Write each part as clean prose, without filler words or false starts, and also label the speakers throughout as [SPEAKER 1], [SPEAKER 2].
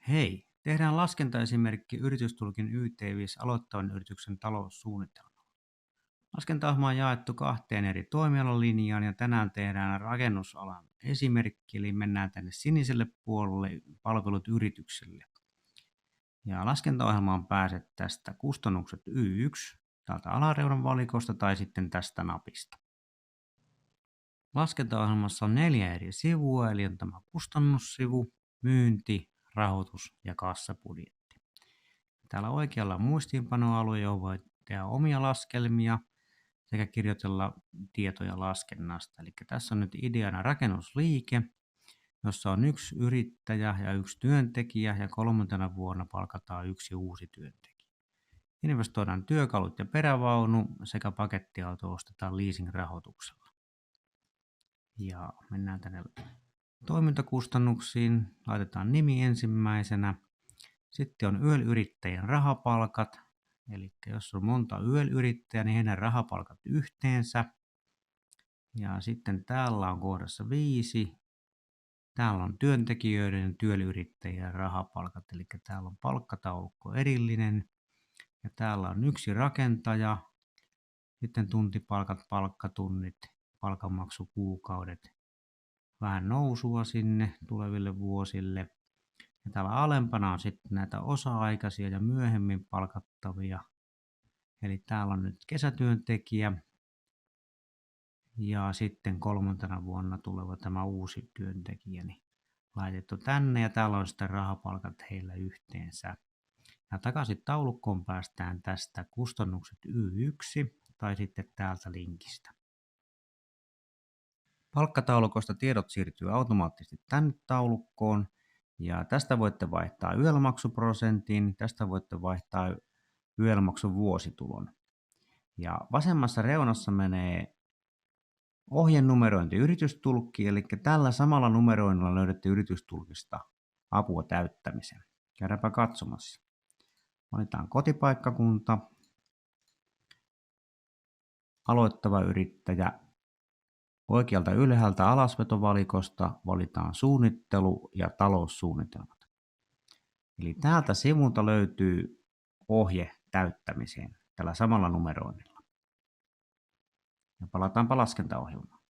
[SPEAKER 1] Hei, tehdään laskentaesimerkki yritystulkin YT5 aloittavan yrityksen taloussuunnitelma. Laskentaohjelma on jaettu kahteen eri toimialalinjaan ja tänään tehdään rakennusalan esimerkki, eli mennään tänne siniselle puolelle palvelut yritykselle. Ja laskentaohjelmaan pääset tästä kustannukset Y1 täältä alareunan valikosta tai sitten tästä napista. Laskentaohjelmassa on 4 eri sivua, eli on tämä kustannussivu, myynti, rahoitus ja kassabudjetti. Täällä oikealla on muistiinpanoalue, johon voi tehdä omia laskelmia sekä kirjoitella tietoja laskennasta. Eli tässä on nyt ideana rakennusliike, jossa on 1 yrittäjä ja 1 työntekijä ja 3. vuonna palkataan 1 uusi työntekijä. Investoidaan työkalut ja perävaunu sekä pakettiauto ostetaan leasing-rahoituksella. Ja mennään tänne toimintakustannuksiin, laitetaan nimi ensimmäisenä. Sitten on YEL-yrittäjien rahapalkat, eli jos on monta YEL-yrittäjää, niin heidän rahapalkat yhteensä. Ja sitten täällä on kohdassa 5. Täällä on työntekijöiden ja työyrittäjien rahapalkat, eli täällä on palkkataulukko erillinen. Ja täällä on 1 rakentaja, sitten tuntipalkat, palkkatunnit, palkanmaksukuukaudet. Vähän nousua sinne tuleville vuosille. Ja täällä alempana on sitten näitä osa-aikaisia ja myöhemmin palkattavia. Eli täällä on nyt kesätyöntekijä ja sitten 3. vuonna tuleva tämä uusi työntekijä niin laitettu tänne ja täällä on sitten rahapalkat heillä yhteensä. Ja takaisin taulukkoon päästään tästä kustannukset Y1 tai sitten täältä linkistä. Palkkataulukosta tiedot siirtyy automaattisesti tänne taulukkoon. Ja tästä voitte vaihtaa YEL-maksuprosentin, tästä voitte vaihtaa YEL-maksun vuositulon. Ja vasemmassa reunassa menee ohjenumerointi yritystulkki, eli tällä samalla numeroinnilla löydätte yritystulkista apua täyttämiseen. Käydäänpä katsomassa. Valitaan kotipaikkakunta, aloittava yrittäjä. Oikealta ylhäältä alasvetovalikosta valitaan suunnittelu ja taloussuunnitelmat. Eli täältä sivulta löytyy ohje täyttämiseen tällä samalla numeroinnilla. Ja palataanpa laskentaohjelmaan.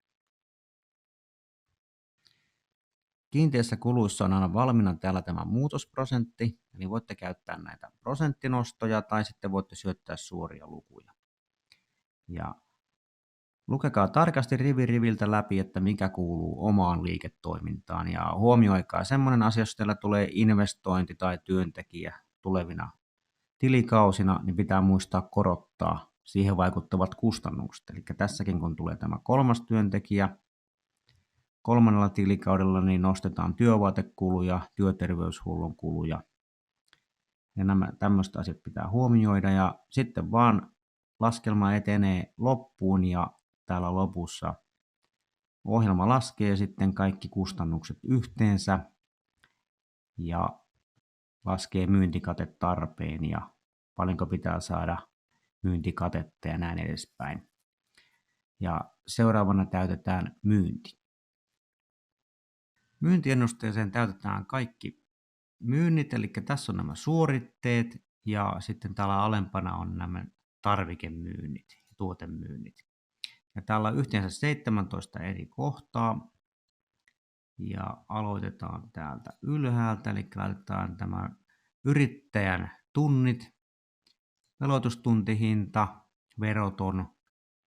[SPEAKER 1] Kiinteissä kuluissa on aina valmiina täällä tämä muutosprosentti, eli voitte käyttää näitä prosenttinostoja tai sitten voitte syöttää suoria lukuja. Ja lukekaa tarkasti rivi riviltä läpi, että mikä kuuluu omaan liiketoimintaan ja huomioikaa semmoinen asia, jos teillä tulee investointi tai työntekijä tulevina tilikausina, niin pitää muistaa korottaa siihen vaikuttavat kustannukset. Eli tässäkin kun tulee tämä 3. työntekijä 3. tilikaudella, niin nostetaan työvaatekuluja, työterveyshuollon kuluja. Ja nämä tämmöiset asiat pitää huomioida ja sitten vaan laskelma etenee loppuun ja täällä lopussa ohjelma laskee sitten kaikki kustannukset yhteensä ja laskee myyntikatetarpeen ja paljonko pitää saada myyntikatetta ja näin edespäin. Ja seuraavana täytetään myynti. Myyntiennusteeseen täytetään kaikki myynnit, eli tässä on nämä suoritteet ja sitten täällä alempana on nämä tarvikemyynnit ja tuotemyynnit. Ja täällä on yhteensä 17 eri kohtaa ja aloitetaan täältä ylhäältä, eli laitetaan tämä yrittäjän tunnit, veloitustuntihinta, veroton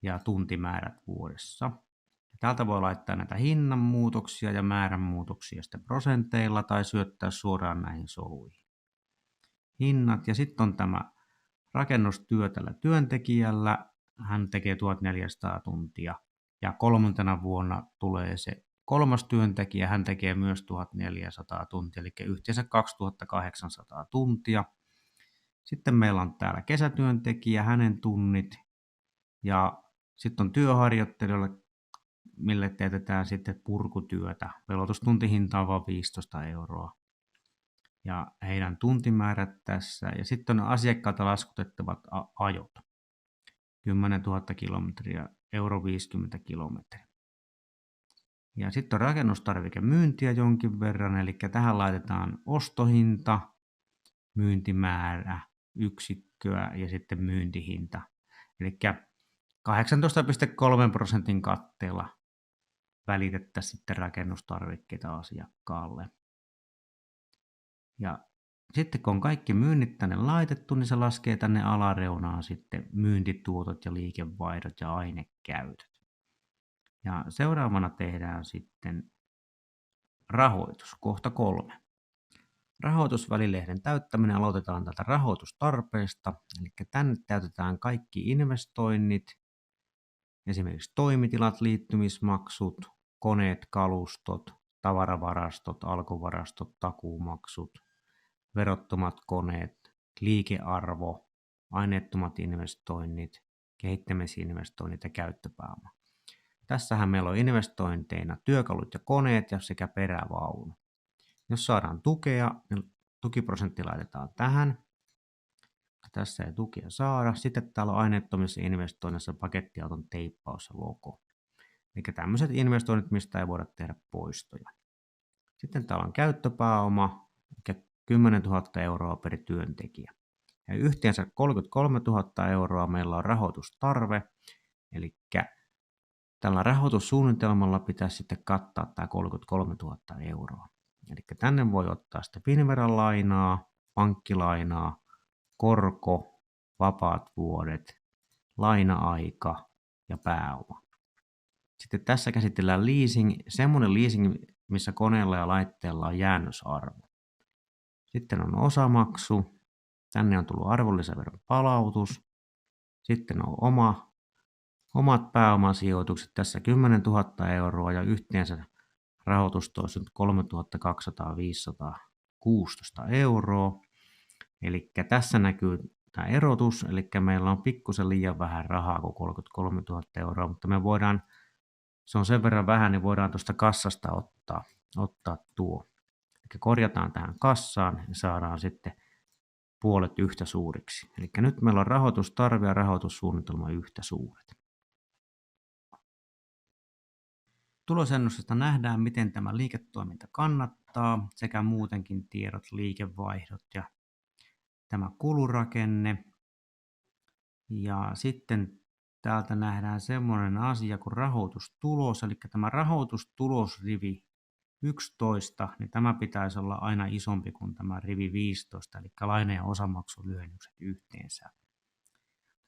[SPEAKER 1] ja tuntimäärät vuodessa. Ja täältä voi laittaa näitä hinnanmuutoksia ja määränmuutoksia sitten prosenteilla tai syöttää suoraan näihin soluihin. Hinnat ja sitten on tämä rakennustyö tällä työntekijällä. Hän tekee 1400 tuntia ja 3. vuonna tulee se 3. työntekijä. Hän tekee myös 1400 tuntia, eli yhteensä 2800 tuntia. Sitten meillä on täällä kesätyöntekijä, hänen tunnit ja sitten on työharjoittelijoille, mille teetetään sitten purkutyötä. Veloitustuntihinta on vain 15 €. Ja heidän tuntimäärät tässä. Ja sitten on asiakkaalta laskutettavat ajot. 10 000 kilometriä, euro 50 kilometriä. Ja sitten on rakennustarvikemyyntiä jonkin verran, eli tähän laitetaan ostohinta, myyntimäärä, yksikköä ja sitten myyntihinta. Eli 18,3% katteella välitettäisiin sitten rakennustarvikkeita asiakkaalle. Ja sitten kun on kaikki myynnit tänne laitettu, niin se laskee tänne alareunaan sitten myyntituotot ja liikevaihdot ja ainekäytöt. Ja seuraavana tehdään sitten rahoitus, kohta 3. Rahoitusvälilehden täyttäminen aloitetaan täältä rahoitustarpeesta, eli tänne täytetään kaikki investoinnit, esimerkiksi toimitilat, liittymismaksut, koneet, kalustot, tavaravarastot, alkuvarastot, takuumaksut, verottomat koneet, liikearvo, aineettomat investoinnit, kehittämisinvestoinnit ja käyttöpääoma. Tässähän meillä on investointeina työkalut ja koneet ja sekä perävaunu. Jos saadaan tukea, niin tukiprosentti laitetaan tähän. Tässä ei tukia saada. Sitten täällä on aineettomissa investoinnissa pakettiauton teippaus ja logo. Eli tämmöiset investoinnit, mistä ei voida tehdä poistoja. Sitten täällä on käyttöpääoma, eli 10 000 euroa per työntekijä. Ja yhteensä 33 000 euroa meillä on rahoitustarve, eli tällä rahoitussuunnitelmalla pitäisi sitten kattaa tämä 33 000 euroa. Eli tänne voi ottaa sitten Finnveran lainaa, pankkilainaa, korko, vapaat vuodet, laina-aika ja pääoma. Sitten tässä käsitellään leasing, semmoinen leasing, missä koneella ja laitteella on jäännösarvo. Sitten on osamaksu, tänne on tullut arvonlisäveron palautus, sitten on omat pääomasijoitukset, tässä 10 000 euroa ja yhteensä rahoitusta olisi nyt 3 516 euroa. Eli tässä näkyy tämä erotus, eli meillä on pikkusen liian vähän rahaa kuin 33 000 euroa, mutta me voidaan, se on sen verran vähän, niin voidaan tuosta kassasta ottaa tuo. Eli korjataan tähän kassaan ja saadaan sitten puolet yhtä suuriksi. Eli nyt meillä on rahoitustarve ja rahoitussuunnitelma yhtä suuret. Tulosennustesta nähdään, miten tämä liiketoiminta kannattaa sekä muutenkin tiedot, liikevaihdot ja tämä kulurakenne. Ja sitten täältä nähdään semmoinen asia kuin rahoitustulos, eli tämä rahoitustulosrivi 11, niin tämä pitäisi olla aina isompi kuin tämä rivi 15, eli laina- ja osamaksulyhennykset yhteensä.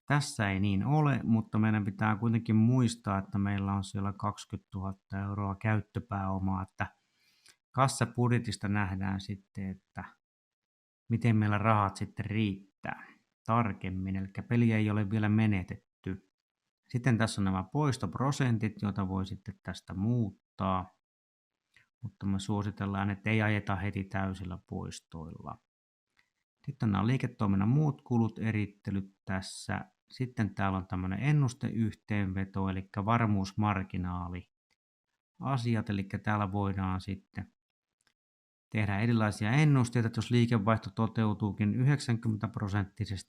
[SPEAKER 1] Tässä ei niin ole, mutta meidän pitää kuitenkin muistaa, että meillä on siellä 20 000 euroa käyttöpääomaa, että kassabudjetista nähdään sitten, että miten meillä rahat sitten riittää tarkemmin, eli peli ei ole vielä menetetty. Sitten tässä on nämä poistoprosentit, joita voi sitten tästä muuttaa, mutta me suositellaan, että ei ajeta heti täysillä poistoilla. Sitten nämä liiketoiminnan muut kulut, erittelyt tässä. Sitten täällä on tämmöinen ennusteyhteenveto, eli varmuusmarginaali asiat, eli täällä voidaan sitten tehdään erilaisia ennusteita, että jos liikevaihto toteutuukin 90%,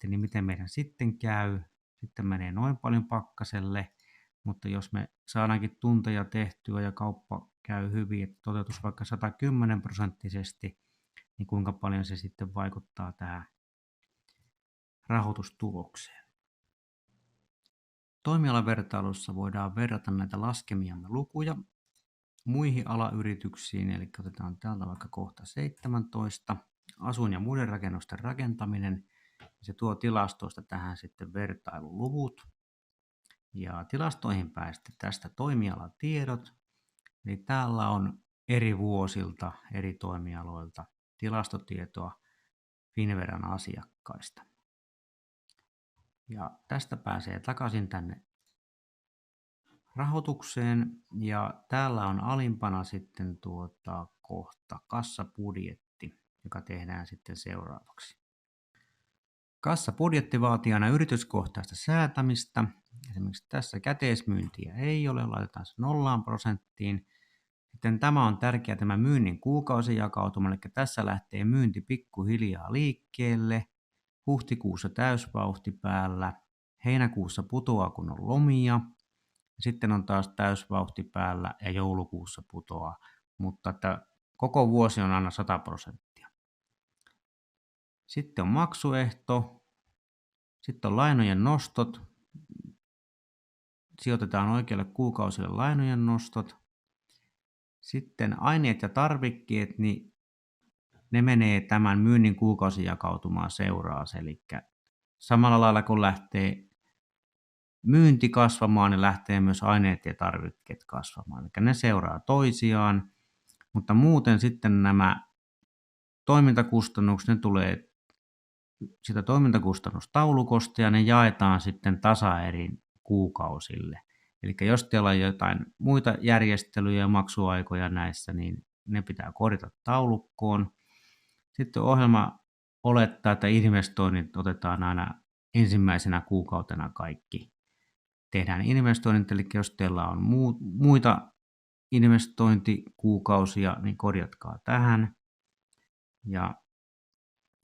[SPEAKER 1] niin miten meidän sitten käy. Sitten menee noin paljon pakkaselle, mutta jos me saadaankin tunteja tehtyä ja kauppa käy hyvin, että toteutus vaikka 110%, niin kuinka paljon se sitten vaikuttaa tähän rahoitustulokseen. Toimialavertailussa voidaan verrata näitä laskemiamme lukuja muihin alayrityksiin, eli otetaan täältä vaikka kohta 17, asuin- ja muiden rakennusten rakentaminen, se tuo tilastoista tähän sitten vertailuluvut, ja tilastoihin päästä tästä toimialatiedot, eli täällä on eri vuosilta, eri toimialoilta tilastotietoa Finnveran asiakkaista. Ja tästä pääsee takaisin tänne rahoitukseen, ja täällä on alimpana sitten kohta kassabudjetti, joka tehdään sitten seuraavaksi. Kassabudjetti vaatii aina yrityskohtaista säätämistä. Esimerkiksi tässä käteismyyntiä ei ole, laitetaan se 0%. Sitten tämä on tärkeä tämä myynnin kuukausijakautuma, eli tässä lähtee myynti pikkuhiljaa liikkeelle. Huhtikuussa täysvauhti päällä, heinäkuussa putoaa kun on lomia, Sitten on taas täysvauhti päällä ja joulukuussa putoaa, mutta että koko vuosi on aina 100%. Sitten on maksuehto, sitten on lainojen nostot, sijoitetaan oikealle kuukausille lainojen nostot. Sitten aineet ja tarvikkeet, niin ne menee tämän myynnin kuukausijakautumaan seuraas, eli samalla lailla kun lähtee myynti kasvamaan, niin lähtee myös aineet ja tarvikkeet kasvamaan, eli ne seuraa toisiaan, mutta muuten sitten nämä toimintakustannukset, ne tulee sitä toimintakustannustaulukosta ja ne jaetaan sitten tasaerin kuukausille. Eli jos teillä on jotain muita järjestelyjä ja maksuaikoja näissä, niin ne pitää korjata taulukkoon. Sitten ohjelma olettaa, että investoinnit otetaan aina ensimmäisenä kuukautena kaikki. Tehdään investoinnit, eli jos teillä on muita investointikuukausia, niin korjatkaa tähän. Ja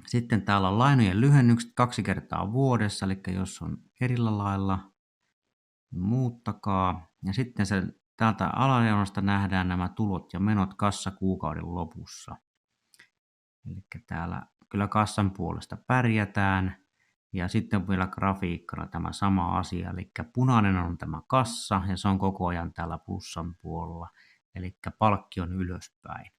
[SPEAKER 1] sitten täällä on lainojen lyhennykset 2 kertaa vuodessa, eli jos on erillä lailla, niin muuttakaa. Ja sitten täältä alareunasta nähdään nämä tulot ja menot kassakuukauden lopussa. Eli täällä kyllä kassan puolesta pärjätään. Ja sitten vielä grafiikkana tämä sama asia, eli punainen on tämä kassa ja se on koko ajan täällä plussan puolella, eli palkki on ylöspäin.